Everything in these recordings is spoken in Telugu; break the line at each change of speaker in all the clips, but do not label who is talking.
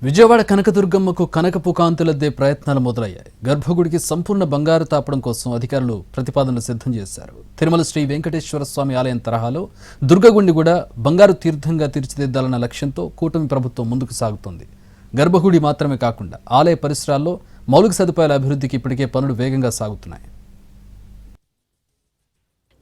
విజయవాడ కనకదుర్గమ్మకు కనకపు కాంతులద్దే ప్రయత్నాలు మొదలయ్యాయి. గర్భగుడికి సంపూర్ణ బంగారు తాపడం కోసం అధికారులు ప్రతిపాదనలు సిద్ధం చేశారు. తిరుమల శ్రీ వెంకటేశ్వర స్వామి ఆలయం తరహాలో దుర్గగుడిని కూడా బంగారు తీర్థంగా తీర్చిదిద్దాలన్న లక్ష్యంతో కూటమి ప్రభుత్వం ముందుకు సాగుతోంది. గర్భగుడి మాత్రమే కాకుండా ఆలయ పరిసరాల్లో మౌలిక సదుపాయాల అభివృద్ధికి ఇప్పటికే పనులు వేగంగా సాగుతున్నాయి.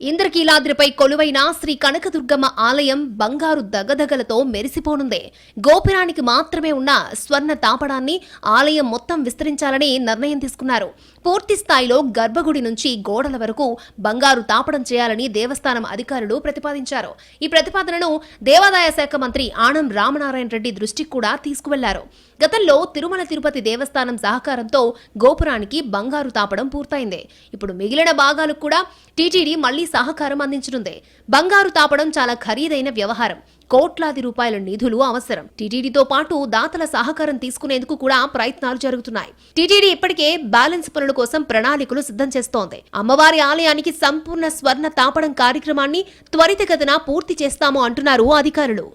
ఇంద్రకీలాద్రిపై కొలువైన శ్రీ కనకదుర్గమ్మ ఆలయం బంగారు దగదగలతో మెరిసిపోనుంది. గోపురానికి మాత్రమే ఉన్న స్వర్ణ తాపడాన్ని ఆలయం మొత్తం విస్తరించాలని నిర్ణయం తీసుకున్నారు. పూర్తి స్థాయిలో గర్భగుడి నుంచి గోడల వరకు బంగారు తాపడం చేయాలని దేవస్థానం అధికారులు ప్రతిపాదించారు. ఈ ప్రతిపాదనను దేవాదాయ శాఖ మంత్రి ఆనం రామనారాయణ రెడ్డి దృష్టికి కూడా తీసుకువెళ్లారు. గతంలో తిరుమల తిరుపతి దేవస్థానం సహకారంతో గోపురానికి బంగారు తాపడం పూర్తయింది. ఇప్పుడు మిగిలిన భాగాలకు కూడా టీటీడీ మళ్లీ సహకారం అందించనుంది. బంగారు తాపడం చాలా ఖరీదైన వ్యవహారం. కోట్లాది రూపాయల నిధులు అవసరం. టీటీడీతో పాటు దాతల సహకారం తీసుకునేందుకు కూడా ప్రయత్నాలు జరుగుతున్నాయి. టీటీడీ ఇప్పటికే బ్యాలెన్స్ పనుల కోసం ప్రణాళికలు సిద్ధం చేస్తోంది. అమ్మవారి ఆలయానికి సంపూర్ణ స్వర్ణ తాపడం కార్యక్రమాన్ని త్వరితగతిన పూర్తి చేస్తాము అంటున్నారు అధికారులు.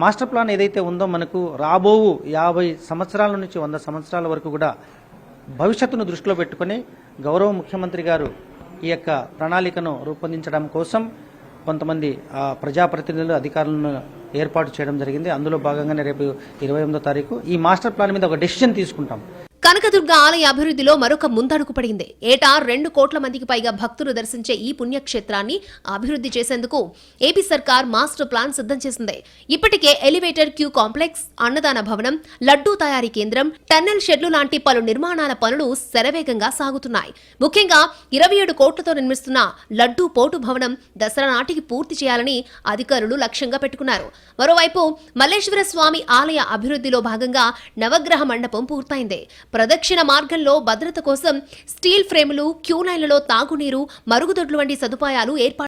మాస్టర్ ప్లాన్ ఏదైతే ఉందో మనకు రాబోవు 50 సంవత్సరాల నుంచి 100 సంవత్సరాల వరకు కూడా భవిష్యత్తును దృష్టిలో పెట్టుకుని గౌరవ ముఖ్యమంత్రి గారు ఈ యొక్క ప్రణాళికను రూపొందించడం కోసం కొంతమంది ప్రజాప్రతినిధులు అధికారులను ఏర్పాటు చేయడం జరిగింది. అందులో భాగంగానే రేపు 28వ తారీఖు ఈ మాస్టర్ ప్లాన్ మీద ఒక డెసిషన్ తీసుకుంటాం.
కనకదుర్గ ఆలయ అభివృద్ధిలో మరొక ముందడుగు పడింది. ఏటా 2 కోట్ల మందికి పైగా భక్తులు దర్శించే ఈ పుణ్యక్షేత్రాన్ని అభివృద్ధి చేసేందుకు ఏపీ సర్కార్ మాస్టర్ ప్లాన్ సిద్ధం చేసింది. ఇప్పటికే ఎలివేటర్ క్యూ కాంప్లెక్స్, అన్నదాన భవనం, లడ్డూ తయారీ కేంద్రం, టన్నెల్ షెడ్లు లాంటి పలు నిర్మాణాల పనులు శరవేగంగా సాగుతున్నాయి. ముఖ్యంగా 27 కోట్లతో నిర్మిస్తున్న లడ్డూ పోటు భవనం దసరా నాటికి పూర్తి చేయాలని అధికారులు లక్ష్యంగా పెట్టుకున్నారు. మరోవైపు మల్లేశ్వర స్వామి ఆలయ అభివృద్ధిలో భాగంగా నవగ్రహ మండపం పూర్తయింది. ప్రదక్షిణ మార్గంలో భద్రత కోసం స్టీల్ ఫ్రేములు, క్యూ లైన్లలో తాగునీరు, మరుగుదొడ్లు వంటి సదుపాయాలు ఏర్పాటు